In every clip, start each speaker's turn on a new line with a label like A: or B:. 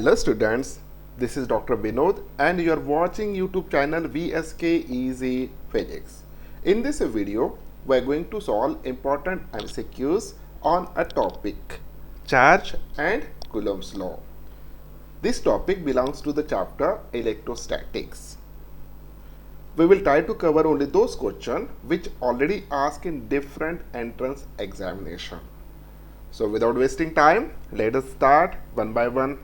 A: Hello students, this is Dr. Binod and you are watching YouTube channel VSK Easy Physics. In this video, we are going to solve important MCQs on a topic, charge and Coulomb's law. This topic belongs to the chapter electrostatics. We will try to cover only those questions which already asked in different entrance examination. So without wasting time, let us start one by one.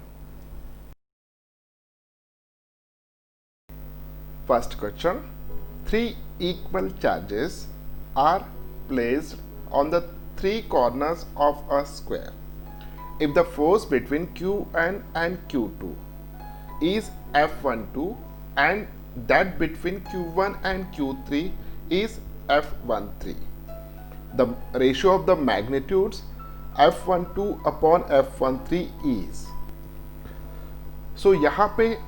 A: First question, three equal charges are placed on the three corners of a square. If the force between Q1 and Q2 is F12 and that between Q1 and Q3 is F13, the ratio of the magnitudes F12 upon F13 is. So यहाँ पे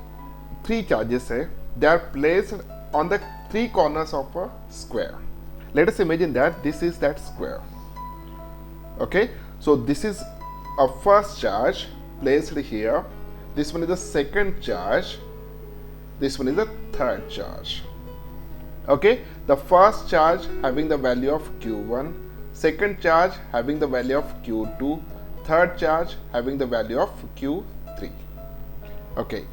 A: three charges है. They are placed on the three corners of a square. Let us imagine that this is that square. Okay, so this is a first charge placed here. This one is the second charge. This one is the third charge. Okay, the first charge having the value of Q1, second charge having the value of Q2, third charge having the value of Q3. Okay.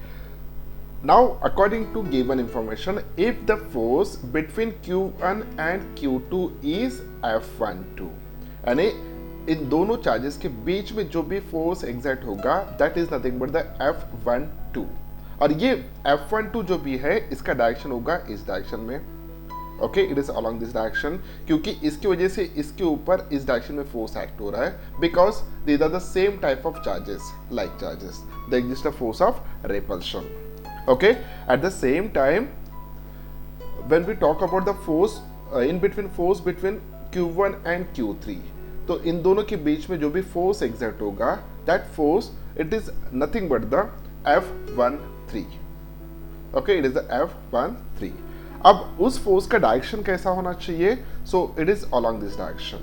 A: Now, according to given information, if the force between Q1 and Q2 is F12, यानी इन दोनों charges के बीच में जो भी force exert होगा that is nothing but the F12, और ये F12 जो भी है इसका डायरेक्शन होगा इस डायरेक्शन में. Okay, it is along this direction, क्योंकि इसकी वजह से इसके ऊपर इस डायरेक्शन में फोर्स एक्ट हो रहा है because these are the same type of charges, like charges, the exist a force of repulsion. Okay, at the same time, when we talk about the force in between Q1 and Q3, तो इन दोनों के बीच में जो भी force exert होगा that force it is nothing but the F13. Okay, it is the F13. अब उस फोर्स का डायरेक्शन कैसा होना चाहिए? So it is along this direction.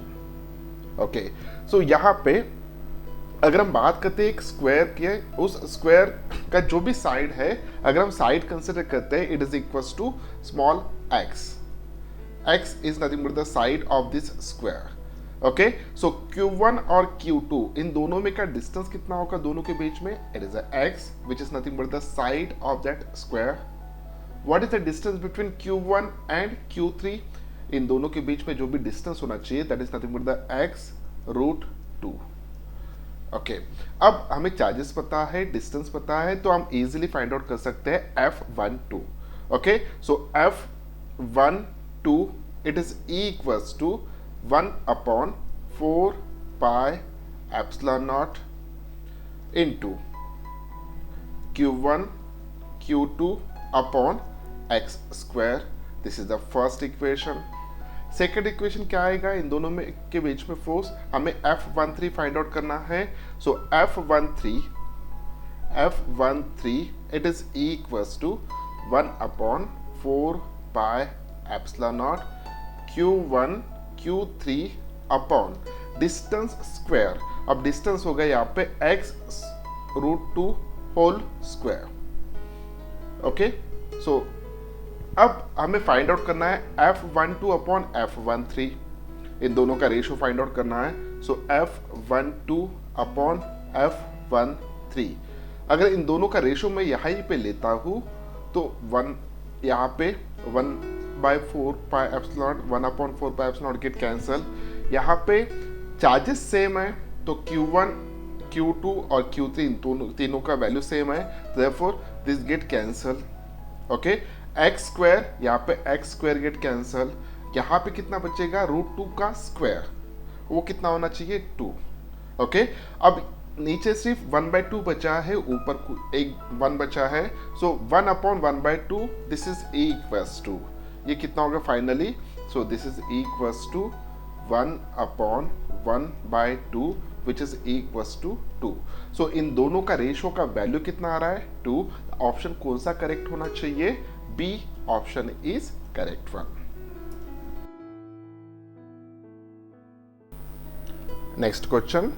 A: Okay, so यहाँ पे अगर हम बात करते हैं एक स्क्वायर के, उस स्क्वायर का जो भी साइड है अगर हम साइड कंसिडर करते हैं it is equals to small X. X is nothing but the side of this square. Okay, so Q1 और Q2 इन दोनों में का डिस्टेंस कितना होगा दोनों के बीच में? It is x which is nothing but the side of that square. What is the distance between Q1 and Q3? इन दोनों के बीच में जो भी डिस्टेंस होना चाहिए that is nothing but the x√2. Okay, अब हमें चार्जेस पता है, डिस्टेंस पता है, तो हम इजीली फाइंड आउट कर सकते हैं F12. Okay, so F12 it is equals to 1/4 pi epsilon naught into Q1 Q2 upon x square. This is the first equation. Second equation क्या आएगा? इन दोनों में के बीच में फोर्स हमें F13 फाइंड आउट करना है. So F13 it is equals to 1/4 pi epsilon naught Q1 Q3 upon distance square. अब डिस्टेंस होगा यहाँ पे x√2 whole square. Okay, so अब हमें फाइंड आउट करना है F12 अपॉन F13. इन दोनों का रेशियो फाइंड आउट करना है. सो F12 अपॉन F13, अगर इन दोनों का रेशियो मैं यहाँ पे लेता हूँ तो 1 यहाँ पे 1/4 pi epsilon 1/4 pi epsilon get cancel. यहाँ पे चार्जेस सेम है तो Q1 Q2 और Q3 इन तीनों का वैल्यू सेम है, therefore this get cancel. Okay, x square यहाँ पे एक्स स्क्वायर गेट कैंसल. यहाँ पे कितना बचेगा? √2 का स्क्वायर, वो कितना होना चाहिए? 2. ओके, अब नीचे सिर्फ 1/2 बचा है, ऊपर एक 1 बचा है. So 1/1/2 this is equals to, ये कितना होगा फाइनली? So this is equals to 1/1/2 which is equals to 2. So इन दोनों का रेशियो का वैल्यू कितना आ रहा है? 2. ऑप्शन कौन सा करेक्ट होना चाहिए? B option is correct one. Next question.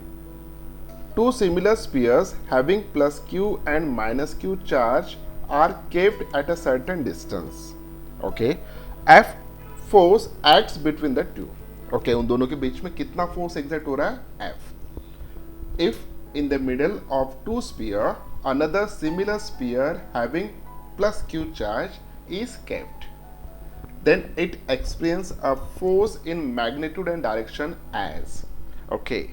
A: two similar spheres having plus q and minus q charge are kept at a certain distance. Okay, F force acts between the two. Okay, उन दोनों के बीच में कितना force exert हो रहा है? F. If in the middle of two sphere another similar sphere having plus q charge is kept, then it experiences a force in magnitude and direction as. Okay,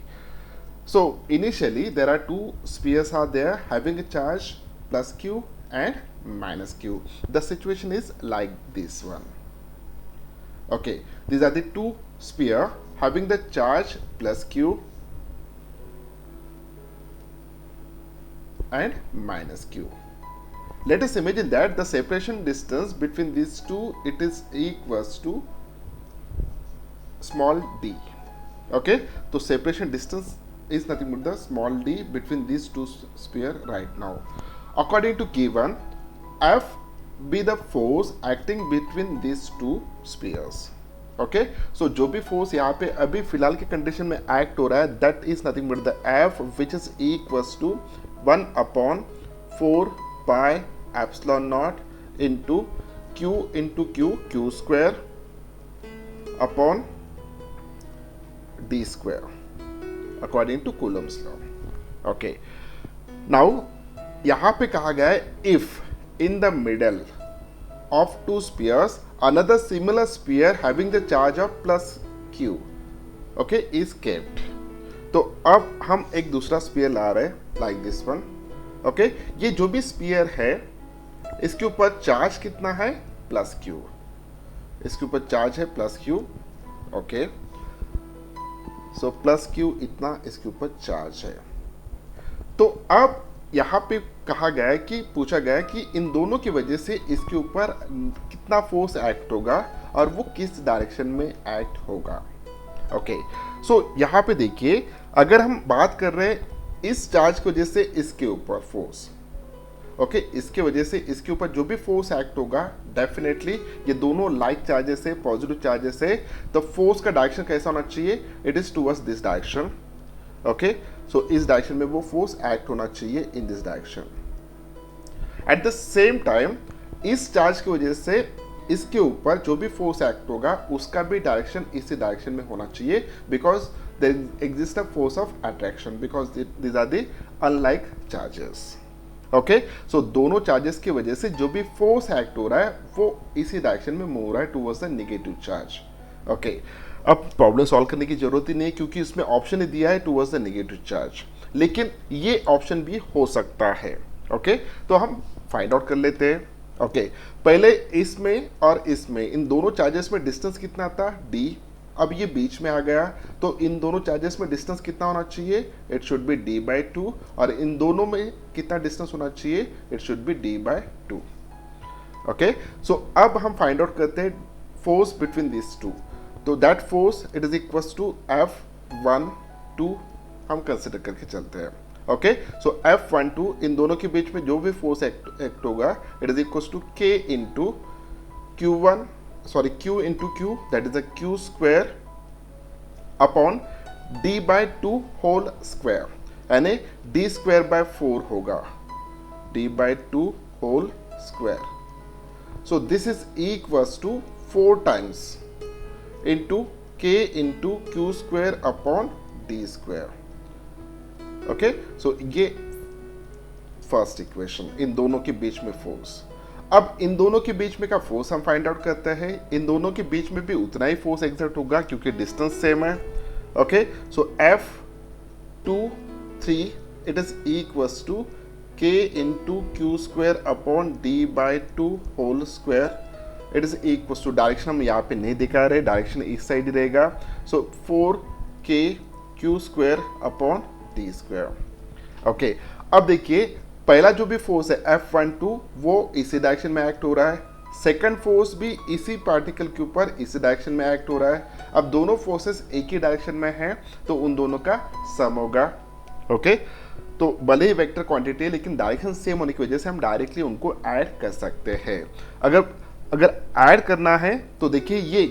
A: so initially there are two spheres are there having a charge plus q and minus q. The situation is like this one. Okay, these are the two sphere having the charge plus q and minus q. Let us imagine that the separation distance between these two, it is equals to small d. Okay, so separation distance is nothing but the small d between these two sphere right now. According to given, F be the force acting between these two spheres. Okay, so जो भी force यहाँ पे अभी फिलहाल के condition में act हो रहा है, that is nothing but the F which is equals to 1 upon 4 pi epsilon naught into q square upon d square according to Coulomb's law. Okay, now यहाँ पे कहा गया है if in the middle of two spheres another similar sphere having the charge of plus q, okay, is kept. तो अब हम एक दूसरा स्पीयर ला रहे हैं लाइक दिस वन. ओके, ये जो भी स्पीयर है इसके ऊपर चार्ज कितना है? Plus Q. इसके ऊपर चार्ज है plus Q. Okay, so plus Q इतना इसके ऊपर चार्ज है. तो अब यहाँ पे कहा गया है कि पूछा गया है कि इन दोनों की वजह से इसके ऊपर कितना फोर्स एक्ट होगा और वो किस डायरेक्शन में एक्ट होगा. ओके, सो यहाँ पे देखिए, अगर हम बात कर रहे हैं इस चार्ज की वजह से इसके ऊपर फोर्स, ओके, इसके वजह से इसके ऊपर जो भी फोर्स एक्ट होगा, डेफिनेटली ये दोनों लाइक चार्जेस है, पॉजिटिव चार्जेस है, तो फोर्स का डायरेक्शन कैसा होना चाहिए? It is towards this direction. Okay, so इस डायरेक्शन में वो फोर्स एक्ट होना चाहिए in this direction. At the same time इस चार्ज की वजह से इसके ऊपर जो भी फोर्स एक्ट होगा उसका भी डायरेक्शन इसी डायरेक्शन में होना चाहिए, because there exist a force of attraction, because these are the unlike charges. Okay, so दोनों चार्जेस की वजह से जो भी फोर्स एक्ट हो रहा है वो इसी डायरेक्शन में मूव हो रहा है towards the negative charge. Okay, अब प्रॉब्लम सॉल्व करने की जरूरत ही नहीं है क्योंकि इसमें ऑप्शन ही दिया है टुवर्ड्स द नेगेटिव चार्ज, लेकिन ये ऑप्शन भी हो सकता है. ओके, तो हम फाइंड आउट कर लेते हैं. ओके, पहले इसमें और इसमें इन दोनों चार्जेस में डिस्टेंस कितना था? d. अब ये बीच में आ गया तो इन दोनों चार्जेस में डिस्टेंस कितना होना चाहिए? It should be d/2. और इन दोनों में कितना डिस्टेंस होना चाहिए? It should be d/2. Okay, so अब हम फाइंड आउट करते हैं फोर्स बिटवीन दिस टू. तो that force it is equals to F12 हम कंसिडर करके चलते हैं. ओके, सो F12 इन दोनों के बीच में जो भी फोर्स एक्ट होगा it is equals to K into Q1 sorry Q into Q, that is a Q square upon d/2 whole square, यानी d स्क्वायर बाय 4 होगा, d/2 whole square. So this is equals to 4 times into K into Q square upon d square. Okay, so ये first equation, इन दोनों के बीच में force. अब इन दोनों के बीच में का फोर्स हम फाइंड आउट करते हैं. इन दोनों के बीच में भी उतना ही फोर्स एक्सर्ट होगा क्योंकि डिस्टेंस सेम है. Okay, so F23 it is equals to K into Q square upon d/2 whole square. It is equals to, direction हम यहाँ पे नहीं दिखा रहे, डायरेक्शन इस साइड ही रहेगा. सो 4K Q square upon d square. Okay, अब देखिए पहला जो भी फोर्स है F12 वो इसी डायरेक्शन में एक्ट हो रहा है, सेकंड फोर्स भी इसी पार्टिकल के ऊपर इसी डायरेक्शन में एक्ट हो रहा है. अब दोनों फोर्सेस एक ही डायरेक्शन में हैं तो उन दोनों का सम होगा. ओके, तो भले ही वेक्टर क्वांटिटी है लेकिन डायरेक्शन सेम होने की वजह से हम डायरेक्टली उनको ऐड कर सकते हैं. अगर ऐड करना है तो देखिए ये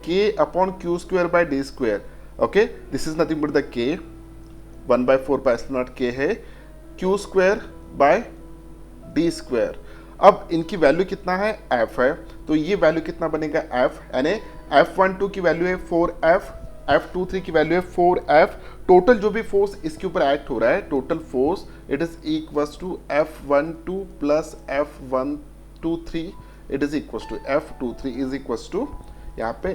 A: K upon Q square by d square. Okay, this is nothing but the K 1/4 pi epsilon not के है Q square by D square. अब इनकी वैल्यू कितना है, एफ है, तो ये वैल्यू कितना बनेगा एफ, यानी F12 की वैल्यू है 4F, F23 की वैल्यू है 4F। टोटल जो भी फोर्स इसके ऊपर एक्ट हो रहा है, total force it is equals to F12 plus F123, it is equals to F23 is equals to यहाँ पे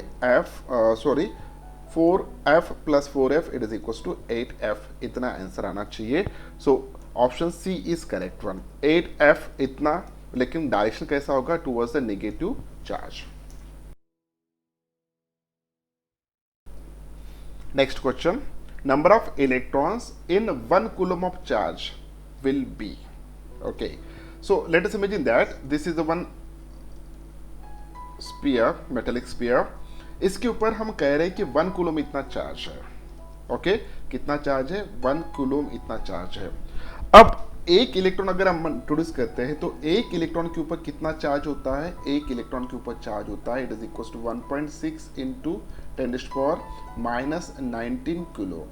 A: 4F plus 4F it is equals to 8F। इतना आंसर आना चाहिए। So option C is correct one, 8F इतना, लेकिन direction कैसा होगा, towards the negative charge. Next question, number of electrons in 1 coulomb of charge will be, okay, so let us imagine that this is the one sphere, metallic sphere, इसके ऊपर हम कह रहे हैं कि 1 coulomb इतना चार्ज है, ओके, कितना चार्ज है, 1 coulomb इतना चार्ज है। अब एक इलेक्ट्रॉन अगर हम इंट्रोड्यूस करते हैं तो एक इलेक्ट्रॉन के ऊपर कितना चार्ज होता है, एक इलेक्ट्रॉन के ऊपर चार्ज होता है it is equal to 1.6 into 10⁻⁻19 coulomb,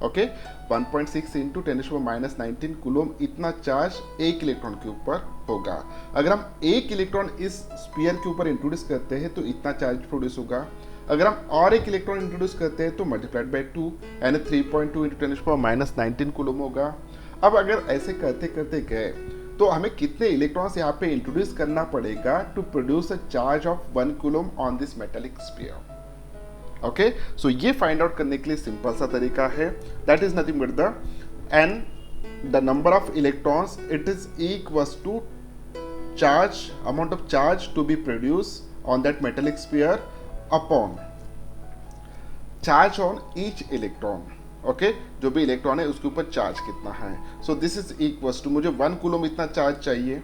A: okay, 1.6 into 10⁻⁻19 coulomb इतना चार्ज एक इलेक्ट्रॉन के ऊपर होगा। अगर हम एक इलेक्ट्रॉन इस स्फीयर के ऊपर इंट्रोड्यूस करते हैं तो इतना चार्ज प्रोड्यूस होगा। अगर हम और एक इलेक्ट्रॉन इंट्रोड्यूस करते हैं तो मल्टीप्लाइड बाय 2 यानी 3.2 इंटू 10⁻⁻19 कूलोम होगा। अब अगर ऐसे करते करते गए तो हमें कितने इलेक्ट्रॉन्स यहाँ पे इंट्रोड्यूस करना पड़ेगा to produce a charge of 1 coulomb on this metallic sphere, okay. So ये फाइंड आउट करने के लिए सिंपल सा तरीका है, that is nothing but the number of electrons it is equals to charge, amount of charge to be produce on that metallic sphere upon charge on each electron, okay, जो भी electron है उसके ऊपर charge कितना है। So this is equals to, मुझे 1 coulomb इतना charge चाहिए,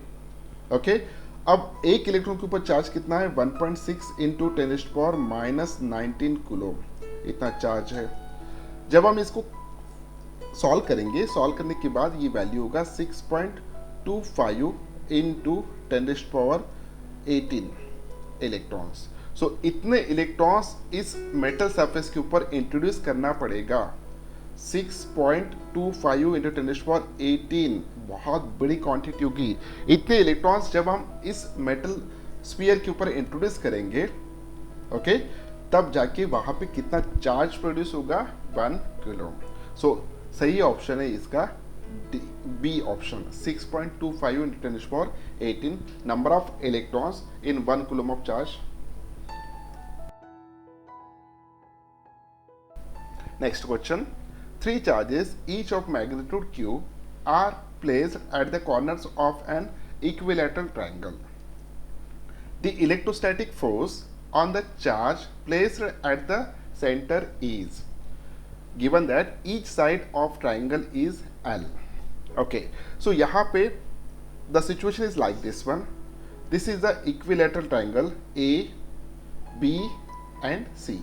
A: ओके। अब एक इलेक्ट्रॉन के ऊपर चार्ज कितना है, 1.6 इंटू 10⁻⁻19 कूलोम इतना चार्ज है। जब हम इसको सॉल्व करेंगे, सॉल्व करने के बाद ये वैल्यू होगा 6.25 इंटू 10⁻18 इलेक्ट्रॉन्स। सो इतने इलेक्ट्रॉन्स इस मेटल सरफेस के ऊपर इंट्रोड्यूस करना पड़ेगा, 6.25 इंटू 10⁻18, बहुत बड़ी क्वांटिटी होगी। इतने इलेक्ट्रॉन्स जब हम इस मेटल स्फीयर के ऊपर इंट्रोड्यूस करेंगे, ओके, तब जाके वहां पे कितना चार्ज प्रोड्यूस होगा, 1 कूलोम। सो सही ऑप्शन है इसका B option, 6.25 into 10⁻18 number of electrons in 1 coulomb of charge. Next question, 3 charges each of magnitude q are placed at the corners of an equilateral triangle. The electrostatic force on the charge placed at the center is given that each side of triangle is L. Okay, so यहाँ पे the situation is like this one. This is the equilateral triangle A, B and C.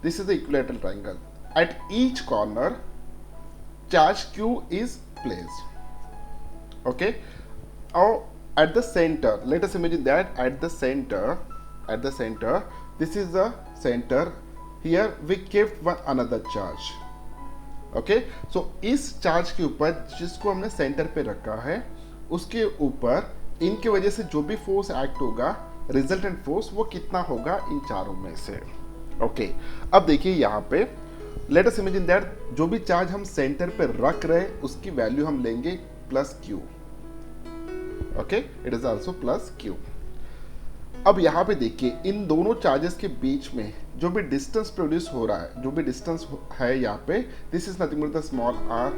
A: This is the equilateral triangle. At each corner charge q is placed, okay, or at the center, let us imagine that at the center this is the center, here we kept one another charge, okay। so इस charge के ऊपर जिसको हमने centre पे रखा है उसके ऊपर इनकी वजह से जो भी फोर्स एक्ट होगा, रिजल्टेंट फोर्स वो कितना होगा इन चारों में से, ओके। अब देखिए यहाँ पे लेट अस इमेजिन दैट जो भी चार्ज हम सेंटर पे रख रहे हैं उसकी वैल्यू हम लेंगे plus Q, okay, it is also plus Q. अब यहाँ पे देखिए इन दोनों चार्जेस के बीच में जो भी डिस्टेंस प्रोड्यूस हो रहा है, जो भी डिस्टेंस है यहाँ पे, this is nothing but the small r.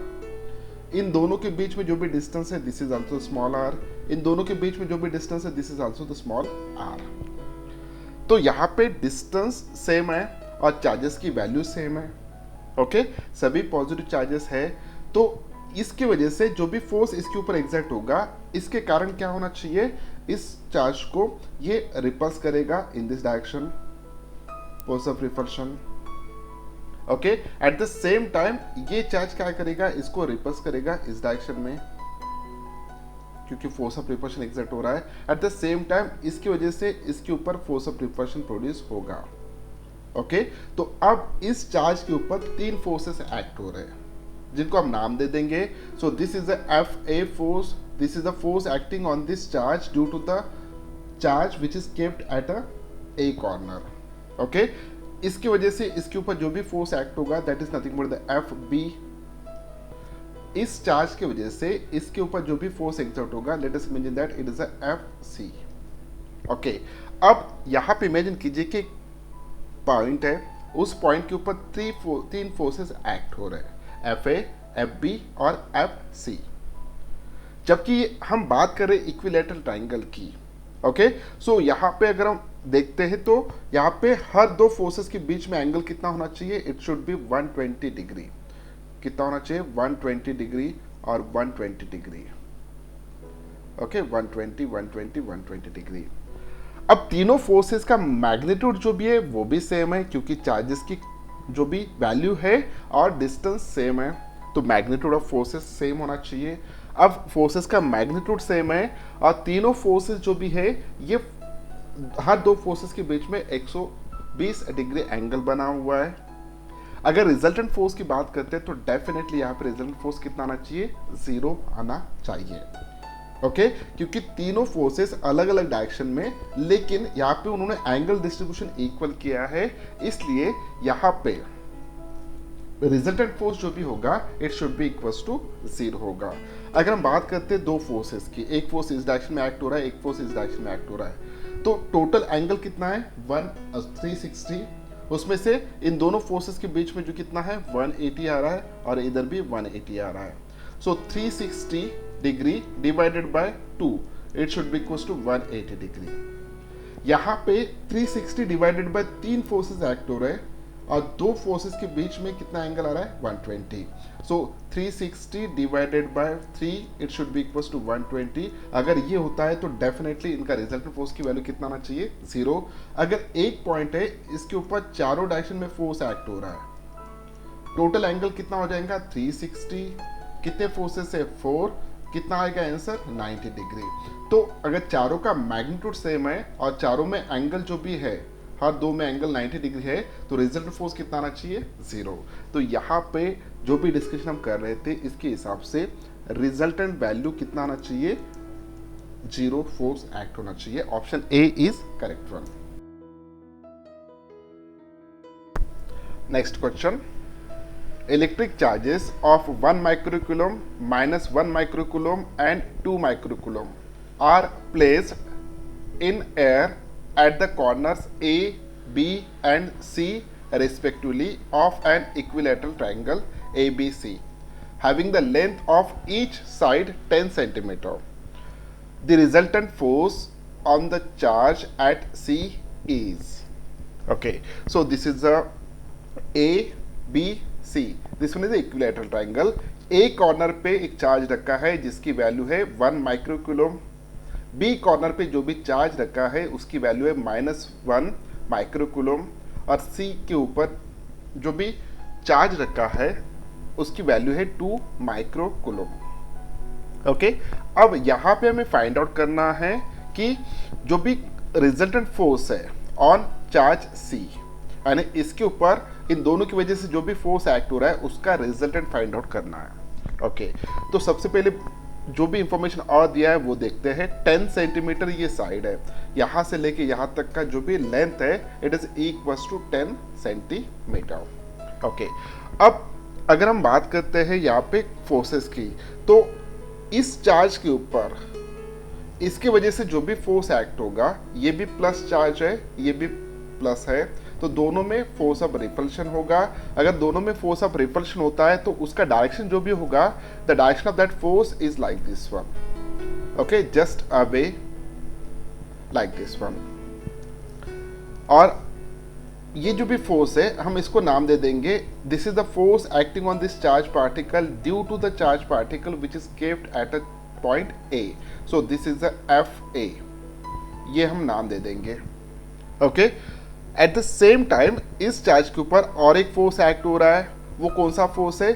A: इन दोनों के बीच में जो भी डिस्टेंस है this is also small r. इन दोनों के बीच में जो भी डिस्टेंस है this is also the small r. तो यहाँ पे डिस्टेंस सेम है और चार्जेस की वैल्यू सेम है, ओके, सभी पॉजिटिव चार्जेस है। तो इसकी वजह से जो भी फोर्स इसके ऊपर एग्जर्ट होगा, इसके कारण क्या होना चाहिए, इस चार्ज को ये रिपल्स करेगा इन this direction, force of repulsion, okay. At the same time ये चार्ज क्या करेगा, इसको रिपल्स करेगा इस डायरेक्शन में, क्योंकि फोर्स ऑफ रिपल्शन एग्जर्ट हो रहा है। एट द सेम टाइम इसकी वजह से इसके ऊपर फोर्स ऑफ रिपल्शन प्रोड्यूस होगा, ओके। तो अब इस चार्ज के ऊपर 3 फोर्सेस एक्ट हो रहे हैं, जिनको हम नाम दे देंगे. So this is the F A force. This is the force acting on this charge due to the charge which is kept at a A corner. Okay, इसकी वजह से इसके ऊपर जो भी फोर्स एक्ट होगा that is nothing but the F B. इस charge की वजह से इसके ऊपर जो भी फोर्स एक्सर्ट होगा let us imagine that it is a F C. Okay, अब यहां पे इमेजिन कीजिए कि पॉइंट है, उस पॉइंट के ऊपर तीन फोर्सेस एक्ट हो रहे हैं, एफ ए, एफ बी और एफ सी. जबकि हम बात करें इक्विलैटरल ट्राइंगल की. ओके, सो यहाँ पे अगर हम देखते हैं तो यहाँ पे हर दो फोर्सेस के बीच में एंगल कितना होना चाहिए, इट शुड बी 120 डिग्री. कितना होना चाहिए, 120 डिग्री और 120 डिग्री. Okay, 120 120 120 degree. अब तीनों फोर्सेस का मैग्नीट्यूड जो भी है वो भी सेम है, क्योंकि चार्जेस की जो भी वैल्यू है और डिस्टेंस सेम है, तो मैग्नीट्यूड ऑफ फोर्सेस सेम होना चाहिए. अब फोर्सेस का मैग्नीट्यूड सेम है और तीनों फोर्सेस जो भी है ये हर दो फोर्सेस के बीच में 120 डिग्री एंगल बना हुआ है. अगर रिजल्टेंट फोर्स की बात करते हैं तो डेफिनेटली यहाँ पे रिजल्टेंट फोर्स कितना आना चाहिए, 0 आना चाहिए. ओके, क्योंकि तीनों फोर्सेस अलग अलग डायरेक्शन में, लेकिन यहाँ पे उन्होंने एंगल डिस्ट्रीब्यूशन इक्वल किया है, इसलिए यहाँ पे रिजल्टेंट फोर्स जो भी होगा it should be equals to 0 होगा. अगर हम बात करते हैं दो फोर्सेस की, एक फोर्स इस डायरेक्शन में एक्ट हो रहा है, एक फोर्स इस डायरेक्शन में एक्ट हो रहा है, तो टोटल एंगल कितना है 360. उसमें से इन दोनों फोर्सेस के बीच में जो कितना है 180 आ रहा है और इधर भी 180 आ रहा है. So 360 degree divided by 2 it should be equals to 180 degree. यहाँ पे 360 डिवाइडेड बाय तीन फोर्सेस एक्ट हो रहे हैं और दो फोर्सेस के बीच में कितना एंगल आ रहा है 120. So 360 divided by 3 it should be equals to 120. अगर ये होता है तो डेफिनेटली इनका रिजल्टेंट फोर्स की वैल्यू कितना आना चाहिए, 0. अगर एक पॉइंट है इसके ऊपर चारों डायरेक्शन में फोर्स एक्ट हो रहा है, टोटल एंगल कितना हो जाएगा 360. कितने फोर्सेस है 4, कितना आएगा आंसर 90 डिग्री. तो अगर चारों का मैग्नीट्यूड सेम है और चारों में एंगल जो भी है हर दो में एंगल 90 डिग्री है, तो रिजल्टेंट फोर्स कितना आना चाहिए 0. तो यहाँ पे जो भी डिस्कशन हम कर रहे थे इसके हिसाब से रिजल्टेंट वैल्यू कितना आना चाहिए, 0 फोर्स एक्ट होना चाहिए. Option A is correct one. Next question, electric charges of 1 microcoulomb, -1 microcoulomb and 2 microcoulomb are placed in air at the corners A, B and C respectively of an equilateral triangle ABC having the length of each side 10 centimeter. The resultant force on the charge at C is. Okay, so this is the A, B, C. This one is the equilateral triangle. A corner पे एक charge रखा है जिसकी value है 1 microcoulomb. B corner पे जो भी charge रखा है उसकी वैल्यू है -1 माइक्रोकूलम और सी के ऊपर जो भी चार्ज रखा है उसकी वैल्यू है 2 माइक्रोकूलम. ओके, अब यहाँ पे हमें फाइंड आउट करना है कि जो भी रिजल्टेंट फोर्स है ऑन चार्ज सी, यानी इसके ऊपर इन दोनों की वजह से जो भी फोर्स एक्ट हो रहा है उसका रिजल्टेंट फाइंड आउट करना है. ओके, तो सबसे पहले जो भी इंफॉर्मेशन और दिया है वो देखते हैं. 10 सेंटीमीटर ये साइड है, यहाँ से लेके यहाँ तक का जो भी लेंथ है it is equals to 10 centimetre. Okay, अब अगर हम बात करते हैं यहाँ पे फोर्सेस की, तो इस चार्ज के ऊपर इसके वजह से जो भी फोर्स एक्ट होगा ये भी प्लस चार्ज है, ये भी प्लस है, तो दोनों में फोर्स ऑफ रिपल्शन होगा. अगर दोनों में फोर्स ऑफ रिपल्शन होता है तो उसका डायरेक्शन जो भी होगा, the direction of that force is like this one. Okay, just away like this one. और ये जो भी फोर्स है हम इसको नाम दे देंगे, this is the force acting on this charge particle due to the charge particle which is kept at a point A. So this is the F A, ये हम नाम दे देंगे. Okay, at the same time इस charge के ऊपर और एक फोर्स एक्ट हो रहा है, वो कौन सा फोर्स है,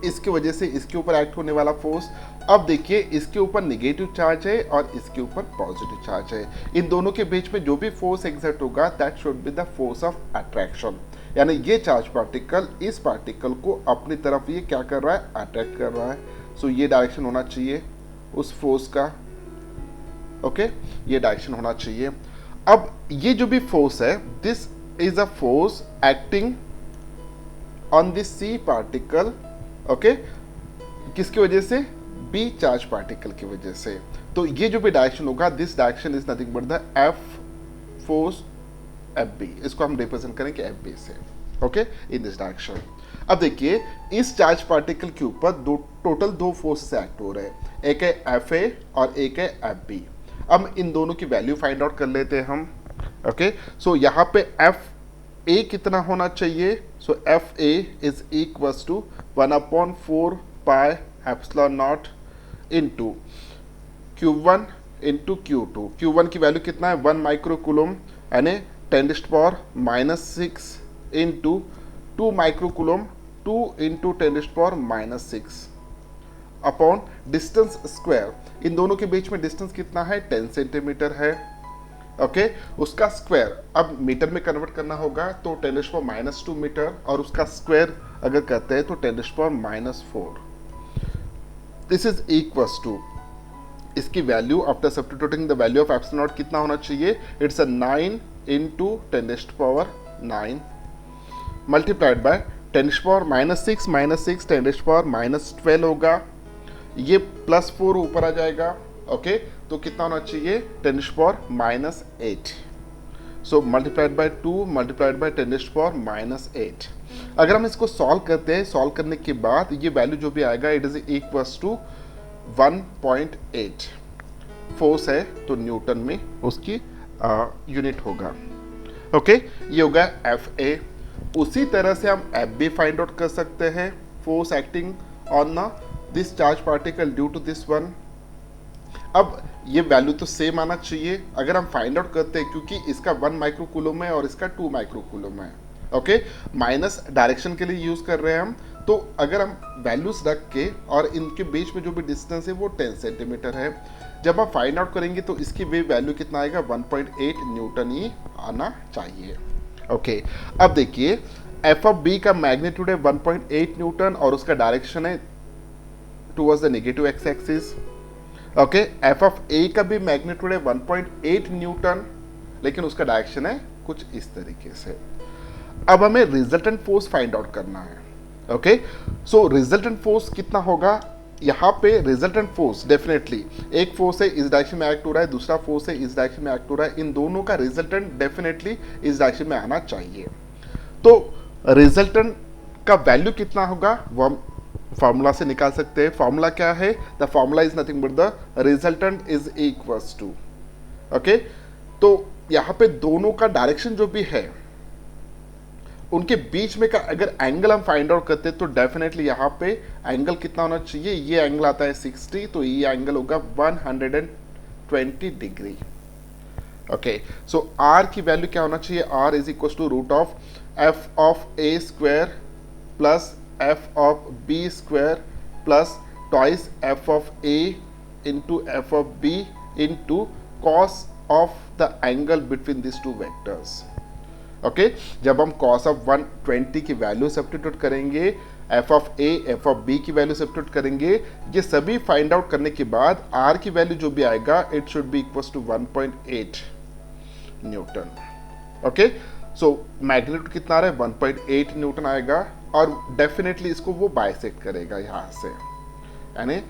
A: इसकी वजह से इसके ऊपर एक्ट होने वाला फोर्स. अब देखिए इसके ऊपर नेगेटिव चार्ज है और इसके ऊपर पॉजिटिव चार्ज है. इन दोनों के बीच में जो भी फोर्स एक्सर्ट होगा that should be the force of attraction. यानी ये चार्ज पार्टिकल इस पार्टिकल को अपनी तरफ ये क्या कर रहा है, अट्रैक्ट कर रहा है। सो ये डायरेक्शन होना चाहिए उस फोर्स का, ओके, ये डायरेक्शन होना चाहिए। अब ये जो भी फोर्स है, this is a force acting on this C particle, okay, किसकी वजह से, बी चार्ज पार्टिकल की वजह से। तो ये जो भी डायरेक्शन होगा, this direction is nothing but the F force F B, इसको हम रिप्रेजेंट करेंगे एफ बी से, ओके, इन दिस डायरेक्शन। अब देखिए इस चार्ज पार्टिकल के ऊपर टोटल दो फोर्स एक्ट हो रहे हैं, एक है एफ ए और एक है एफ बी। अब इन दोनों की वैल्यू फाइंड आउट कर लेते हैं हम, ओके। सो यहाँ पे एफ ए कितना होना चाहिए, so F A is equals to 1/4 pi epsilon naught into Q1 into Q2। Q1 की वैल्यू कितना है, 1 माइक्रो कूलम, यानी 10⁻⁻6 into 2 micro coulomb, 2 into 10⁻⁻6 upon distance square. इन दोनों के बीच में डिस्टेंस कितना है, 10 सेंटीमीटर है, ओके। उसका स्क्वायर अब मीटर में कन्वर्ट करना होगा तो 10⁻⁻2 मीटर, और उसका स्क्वायर अगर करते हैं तो 10⁻⁻4। दिस इज इक्वल्स टू, इसकी value after substituting the value of epsilon not कितना होना चाहिए, it's a 9 into 10⁻9 multiplied by 10⁻⁻6 -6 10⁻⁻12 होगा, ये +4 ऊपर आ जाएगा, ओके। तो कितना होना चाहिए, 10⁻⁻8। सो मल्टीप्लाइड बाय 2 मल्टीप्लाइड बाय 10⁻⁻8। अगर हम इसको सॉल्व करते हैं, सॉल्व करने के बाद ये वैल्यू जो भी आएगा, it is equals to 1.8 force है तो न्यूटन में उसकी यूनिट होगा, ओके। ये होगा एफ ए। उसी तरह से हम एफ बी फाइंड आउट कर सकते हैं, force acting on this charge particle due to this one. अब ये वैल्यू तो सेम आना चाहिए अगर हम फाइंड आउट करते हैं, क्योंकि इसका 1 माइक्रो कूलम है और इसका 2 माइक्रो कूलम है, ओके। माइनस डायरेक्शन के लिए यूज कर रहे हैं हम, तो अगर हम वैल्यूज रख के और इनके बीच में जो भी डिस्टेंस है वो 10 सेंटीमीटर है, जब हम फाइंड आउट करेंगे तो इसकी वे वैल्यू कितना आएगा, 1.8 न्यूटन ही आना चाहिए, ओके। अब देखिए एफ ऑफ बी का मैग्नीट्यूड है 1.8 न्यूटन और उसका डायरेक्शन है towards the negative x axis, okay. F of A का भी मैग्नीट्यूड है 1.8 न्यूटन, लेकिन उसका डायरेक्शन है कुछ इस तरीके से। अब हमें रिजल्टेंट फोर्स फाइंड आउट करना है, ओके। सो रिजल्टेंट फोर्स कितना होगा, यहाँ पे रिजल्टेंट फोर्स डेफिनेटली एक फोर्स है इस डायरेक्शन में एक्ट हो रहा है, दूसरा फोर्स है इस डायरेक्शन में एक्ट हो रहा है, इन दोनों का रिजल्टेंट डेफिनेटली इस डायरेक्शन में आना चाहिए। तो रिजल्टेंट का वैल्यू कितना होगा वो हम फॉर्मूला से निकाल सकते हैं। फॉर्मूला क्या है, the formula is nothing but the resultant is equals to, okay. तो यहाँ पे दोनों का डायरेक्शन जो भी है उनके बीच में का अगर एंगल हम फाइंड आउट करते हैं तो डेफिनेटली यहाँ पे एंगल कितना होना चाहिए, ये एंगल आता है 60, तो ये एंगल होगा 120 डिग्री, ओके। सो आर की वैल्यू क्या होना चाहिए, R is equal to root of F of A square plus F of B square plus twice F of A into F of B into cos of the angle between this two vectors, okay. जब हम cos of 120 की value substitute करेंगे, f of a, f of b की value substitute करेंगे, ये सभी find out करने के बाद r की वैल्यू जो भी आएगा it should be equals to 1.8 newton, okay. So magnitude कितना आ रहा है, 1.8 न्यूटन आएगा, और डेफिनेटली इसको वो बाइसेक्ट करेगा यहाँ से, यानी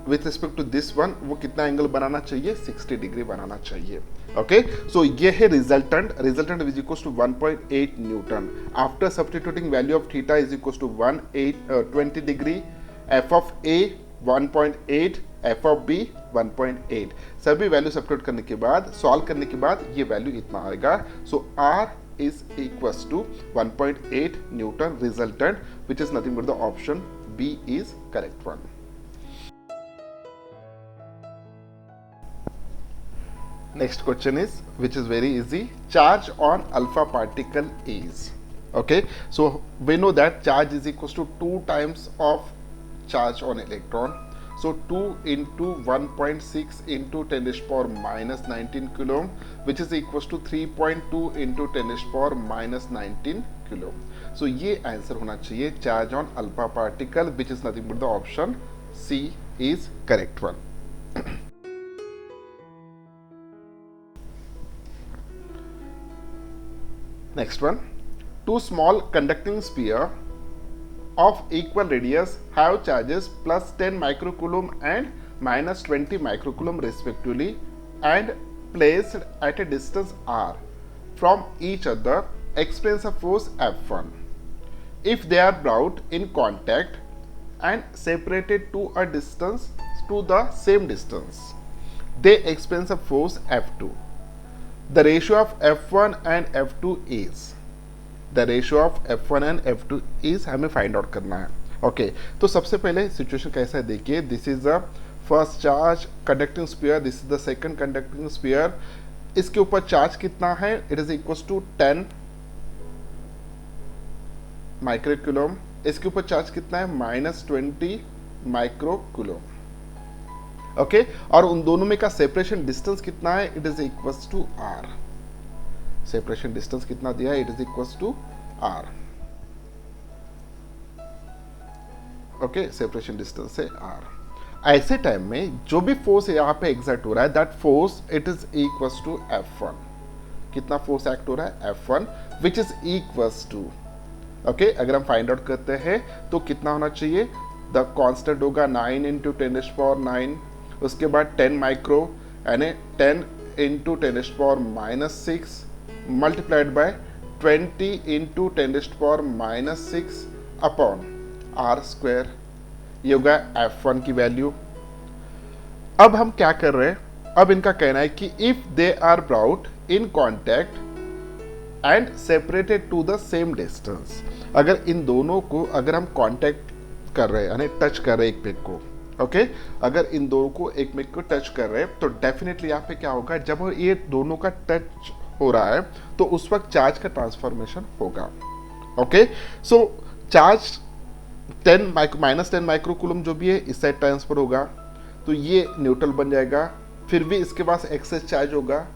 A: with respect to this one वो कितना एंगल बनाना चाहिए, 60 डिग्री बनाना चाहिए, ओके। सो ये है resultant, resultant is equal to 1.8 newton after substituting value of theta is equal to 20 degree, F of A 1.8, F of B 1.8, सभी वैल्यू सब्स्टिट्यूट करने के बाद सॉल्व करने के बाद ये वैल्यू इतना आएगा। सो are is equals to 1.8 Newton resultant, which is nothing but the option B is correct one. Next question is, which is very easy, charge on alpha particle is, okay. So we know that charge is equals to 2 times of charge on electron. So 2 into 1.6 into 10 to the power minus 19 coulomb, which is equals to 3.2 into 10 to the power minus 19 coulomb. So ये answer होना चाहिए charge on alpha particle, which is nothing but the option C is correct one. Next one, two small conducting sphere of equal radius have charges plus 10 microcoulomb and minus 20 microcoulomb respectively and placed at a distance r from each other. Explains a force F1 if they are brought in contact and separated to a distance to the same distance. They experience a force F2. The ratio of F1 and F2 is, the ratio of F1 and F2 is हमें find out करना है. Okay, तो सबसे पहले situation कैसा है देखिए. This is the first charge conducting sphere, this is the second conducting sphere. इसके ऊपर चार्ज कितना है? It is equal to 10 microcoulomb. इसके ऊपर चार्ज कितना है? Minus 20 microcoulomb. ओके, और उन दोनों में का सेपरेशन डिस्टेंस कितना है? It is equal to r. Separation distance कितना दिया है? It is equal to r. Okay, separation distance से r. ऐसे टाइम में जो भी फोर्स यहाँ पे एग्जर्ट हो रहा है, that force it is equal to F1. कितना फोर्स एक्ट हो रहा है? F1, which is equal to, okay, अगर हम फाइंड आउट करते हैं तो कितना होना चाहिए? द कांस्टेंट होगा 9 इंटू 10 टू द पावर 9, उसके बाद 10 माइक्रो यानी 10 into 10 to the power minus 6 multiplied by 20 into 10 to the power minus 6 upon r square. ये होगा F1 की वैल्यू. अब हम क्या कर रहे हैं? अब इनका कहना है कि if they are brought in contact and separated to the same distance, अगर इन दोनों को अगर हम कांटेक्ट कर रहे हैं यानी टच कर रहे हैं एक मेक को, ओके, अगर इन दोनों को एक मेक को टच कर रहे हैं तो डेफिनेटली यहाँ पे क्या होगा? जब ये दोनों का टच हो रहा है तो उस वक्त चार्ज का ट्रांसफॉर्मेशन होगा. ओके, सो चार्ज माइनस 10 माइक्रोकूलम जो भी है इस साइड ट्रांसफर होगा तो ये न्यूट्रल बन जाएगा. फिर भी इसके पास एक्सेस चार्ज होगा.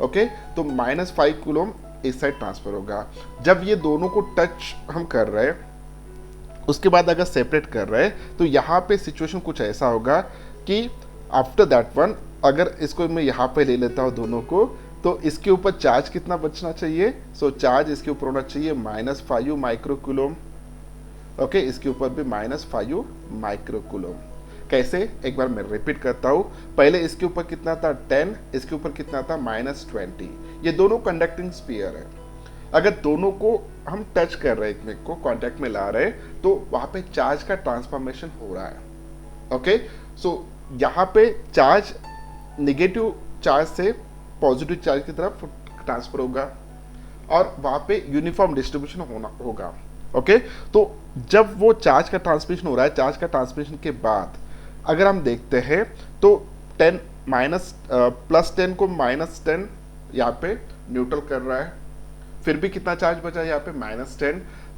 A: ओके, तो माइनस 5 कूलम इस साइड ट्रांसफर होगा. जब ये दोनों को टच हम कर रहे हैं उसके बाद अगर सेपरेट कर रहे हैं तो यहाँ पे सिचुएशन कुछ ऐसा होगा कि आफ्टर दैट वन, अगर इसको मैं यहाँ पे ले लेता हूँ दोनों को, तो इसके ऊपर चार्ज कितना बचना चाहिए? सो चार्ज इसके ऊपर होना चाहिए माइनस 5 माइक्रोकूलम. ओके, इसके ऊपर भी माइनस 5 माइक्रोकूलम. कैसे? एक बार मैं रिपीट करता हूँ. पहले इसके ऊपर कितना था? 10. इसके ऊपर कितना था? माइनस 20. ये दोनों कंडक्टिंग स्फीयर है. अगर दोनों को हम टच कर रहे हैं, एक में को कांटेक्ट में ला रहे हैं, तो वहां पे चार्ज का ट्रांसफॉर्मेशन हो रहा है. ओके, सो यहाँ पे चार्ज निगेटिव चार्ज से पॉजिटिव चार्ज की तरफ ट्रांसफर होगा और वहां पे यूनिफॉर्म डिस्ट्रीब्यूशन होगा. ओके, तो जब वो चार्ज का ट्रांसमिशन हो रहा है, चार्ज का ट्रांसमिशन के बाद अगर हम देखते हैं तो 10 माइनस प्लस 10 को माइनस 10 यहाँ पे न्यूट्रल कर रहा है. फिर भी कितना चार्ज बचा है यहाँ पे?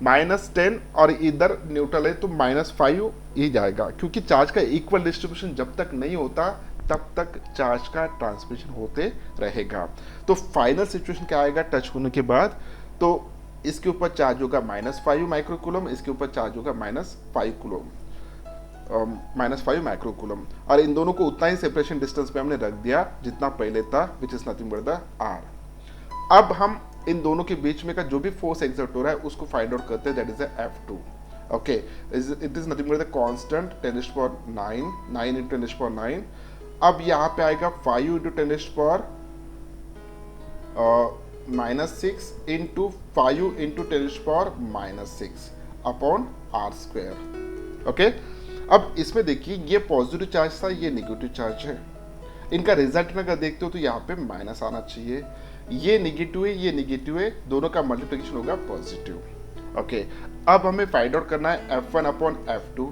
A: माइनस 10 और इधर न्यूट्रल है तो माइनस 5 ही जाएगा, क्योंकि चार्ज का इक्वल डिस्ट्रीब्यूशन जब तक नहीं होता तब तक चार्ज का ट्रांसमिशन होते रहेगा. तो फाइनल सिचुएशन क्या आएगा टच होने के बाद? तो इसके ऊपर चार्ज होगा माइनस 5 माइक्रोकूलम, इसके ऊपर चार्ज होगा माइनस 5 माइक्रोकूलम, और इन दोनों को उतना ही सेपरेशन डिस्टेंस पे हमने रख दिया जितना पहले था, which is nothing but the r. अब हम इन दोनों के बीच में का जो भी फोर्स एक्सर्ट हो रहा है उसको फाइंड आउट करते हैं, that is F2. Okay, it is nothing but the constant 10 to the power 9 into 10 to the power 9. अब यहाँ पे आएगा 5 into 10 to the power minus 6 into 5 into 10 to the power minus 6 upon r square. Okay, अब इसमें देखिए ये positive charge था, ये नेगेटिव चार्ज है. इनका रिजल्ट में अगर देखते हो तो यहाँ पे माइनस आना चाहिए. ये नेगेटिव है, ये नेगेटिव है, दोनों का मल्टीप्लिकेशन होगा पॉजिटिव. ओके, अब हमें फाइंड आउट करना है F1 अपॉन F2.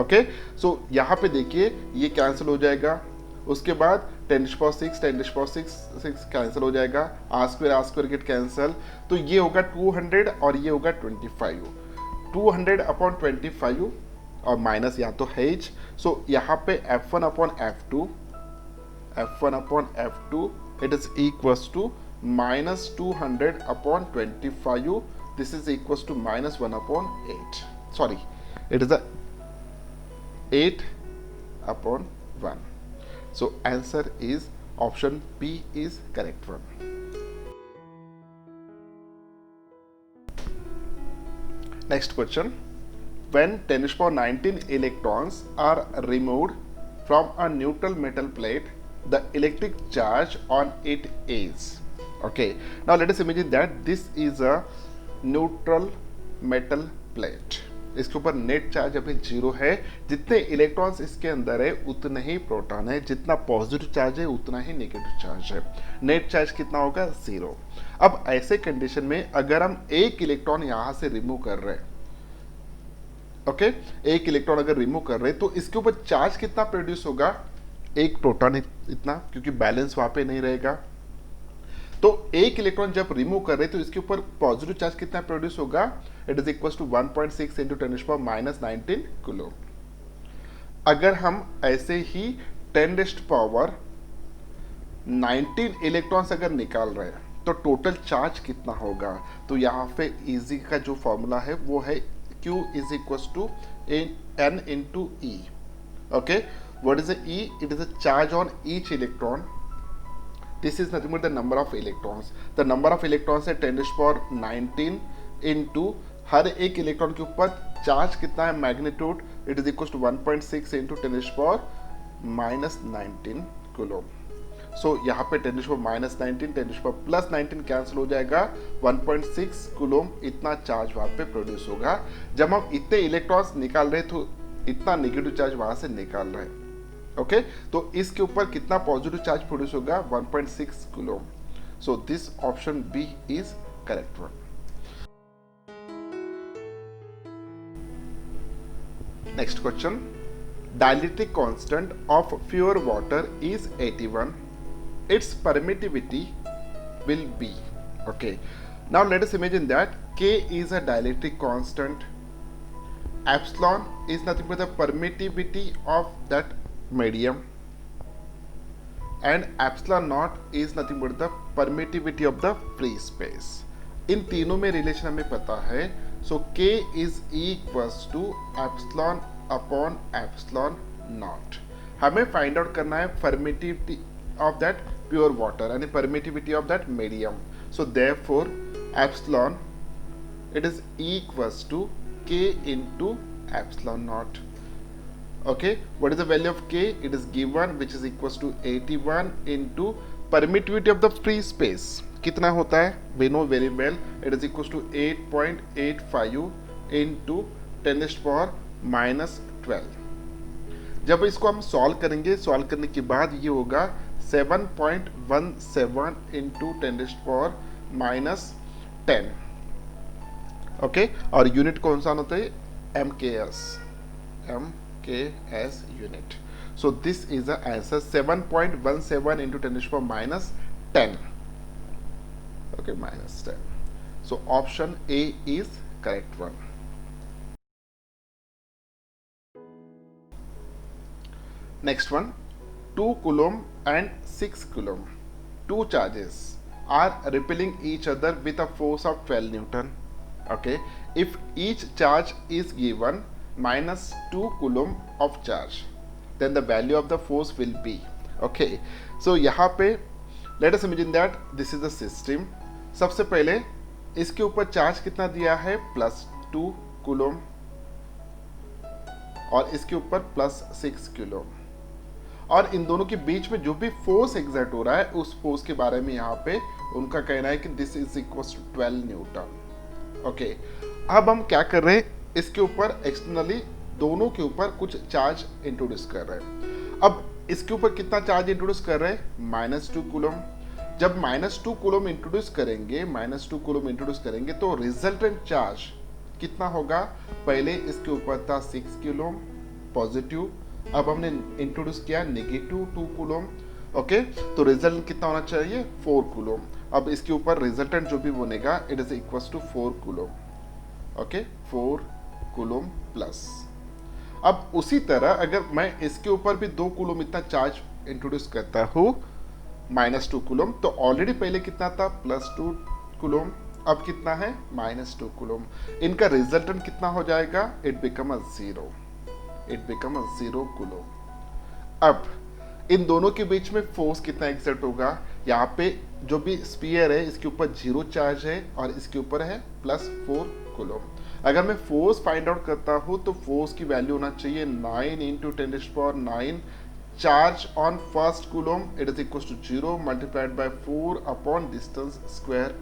A: ओके, सो यहाँ पे देखिए ये कैंसिल हो जाएगा. उसके बाद 10 to the power 6 10 to the power 6 cancel हो जाएगा. r स्क्वायर गेट कैंसिल, तो ये होगा 200 और ये होगा 25. 200 अपॉन 25. और माइनस यहाँ तो है ही। सो यहाँ पे F1 upon F2, F1 upon F2, it is equals to minus 200 upon 25. This is equals to minus 1 upon 8. Sorry, it is a 8 upon 1. So answer is option B is correct one. Next question. When 10 to the power 19 electrons are removed from a neutral metal plate, the electric charge on it is. Okay, now let us imagine that this is a neutral metal plate. इसके ऊपर net charge अभी 0 है। जितने electrons इसके अंदर है उतने ही proton है, जितना पॉजिटिव चार्ज है उतना ही नेगेटिव चार्ज है। नेट चार्ज कितना होगा? 0। अब ऐसे कंडीशन में अगर हम एक इलेक्ट्रॉन यहां से रिमूव कर रहे हैं, ओके, एक इलेक्ट्रॉन अगर रिमूव कर रहे हैं तो इसके ऊपर चार्ज कितना प्रोड्यूस होगा? एक प्रोटॉन इतना, क्योंकि बैलेंस वहां पे नहीं रहेगा। तो एक इलेक्ट्रॉन जब रिमूव कर रहे तो इसके ऊपर पॉजिटिव चार्ज कितना प्रोड्यूस होगा? It is equal to 1.6 into 10 to minus 19 kilo. अगर हम ऐसे ही 10 टू पावर 19 इलेक्ट्रॉन्स अगर निकाल रहे हैं तो टोटल चार्ज कितना होगा? तो यहाँ पे इजी का जो फॉर्मूला है वो है Q is equals to N into E. Okay, what is the E? It is a charge on each electron. This is nothing but the number of electrons. The number of electrons है 10 to the power 19 into हर एक electron के ऊपर charge कितना है? Magnitude. It is equal to 1.6 into 10 to the power minus 19 kilo. सो यहाँ पे 10 to the power minus 19, 10 to the power plus 19 cancel हो जाएगा। 1.6 कूलोम इतना चार्ज वहां पे प्रोड्यूस होगा। जब हम इतने इलेक्ट्रॉन्स निकाल रहे तो इतना नेगेटिव चार्ज वहां से निकाल रहे हैं। ओके, तो इसके ऊपर कितना पॉजिटिव चार्ज प्रोड्यूस होगा? 1.6 coulomb. So this option B is correct one. Next question, dielectric constant of pure water is 81. Its permittivity will be. Okay, now let us imagine that K is a dielectric constant, epsilon is nothing but the permittivity of that medium, and epsilon naught is nothing but the permittivity of the free space. इन तीनों में relation हमें पता है। सो K is equals to epsilon upon epsilon naught। हमें find out करना है permittivity of that pure water and permittivity of that medium. So therefore epsilon, it is equals to K into epsilon naught. Okay, what is the value of K? It is given, which is equals to 81 into permittivity of the free space. कितना होता है? We know very well. It is equals to 8.85 into 10 to the power minus 12. जब इसको हम solve करेंगे, solve करने के बाद ये होगा 7.17 into 10 to the power minus 10. Okay, और यूनिट कौन सा होता है? MKS unit. So this is the answer 7.17 into 10 to the power minus 10. Okay, minus 10. So option A is correct one. Next one, 2 coulomb and 6 coulomb, two charges are repelling each other with a force of 12 Newton. Okay, if each charge is given minus 2 coulomb of charge, then the value of the force will be. Okay, so यहाँ पे let us imagine that this is the system. सबसे पहले इसके ऊपर charge कितना दिया है? +2 coulomb, और इसके ऊपर +6 coulomb, और इन दोनों के बीच में जो भी फोर्स एग्जर्ट हो रहा है उस फोर्स के बारे में यहाँ पे उनका कहना है कि this is equal to 12 newton. Okay, अब हम क्या कर रहे हैं? इसके ऊपर एक्सटर्नली दोनों के ऊपर कुछ चार्ज इंट्रोड्यूस कर रहे हैं। अब इसके ऊपर कितना चार्ज इंट्रोड्यूस कर रहे हैं? -2 कूलम। जब -2 कूलम इंट्रोड्यूस करेंगे, -2 कूलम इंट्रोड्यूस करेंगे तो रिजल्टेंट चार्ज कितना होगा? पहले इसके ऊपर था 6 कूलम पॉजिटिव, अब हमने इंट्रोड्यूस किया -2 कूलम। ओके, तो रिजल्ट कितना होना चाहिए? 4 कूलम। अब इसके ऊपर रिजल्टेंट जो भी बनेगा it is equal to 4 coulomb. Okay, 4 coulomb plus. अब उसी तरह अगर मैं इसके ऊपर भी 2 कूलम इतना चार्ज इंट्रोड्यूस करता हूँ -2 कूलम, तो ऑलरेडी पहले कितना था +2 कूलम, अब कितना है -2 कूलम। इनका रिजल्टेंट कितना हो जाएगा, इट बिकम अ 0 कूलम। अब इन दोनों के बीच में फोर्स कितना एक्सर्ट होगा, यहाँ पे जो भी स्फीयर है इसके ऊपर 0 चार्ज है और इसके ऊपर है +4 कूलम। अगर मैं फोर्स फाइंड आउट करता हूँ तो फोर्स की वैल्यू होना चाहिए 9 × 10⁹ charge on first coulomb, it is equal to 0 multiplied by 4 upon distance square.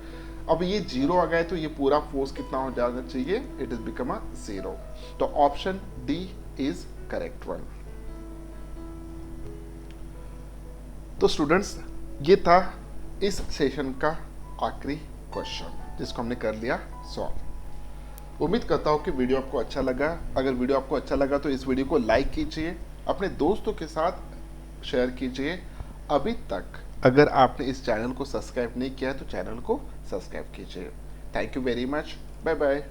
A: अब ये 0 आ गए तो ये पूरा फोर्स कितना हो जाना चाहिए, इट इज बिकम अ 0। तो option D is correct one. तो स्टूडेंट्स, ये था इस सेशन का आखिरी क्वेश्चन जिसको हमने कर लिया सॉल्व। उम्मीद करता हूँ कि वीडियो आपको अच्छा लगा। अगर वीडियो आपको अच्छा लगा तो इस वीडियो को लाइक कीजिए, अपने दोस्तों के साथ शेयर कीजिए। अभी तक अगर आपने इस चैनल को सब्सक्राइब नहीं किया है तो चैनल को सब्सक्राइब कीजिए। Thank you very much, bye bye.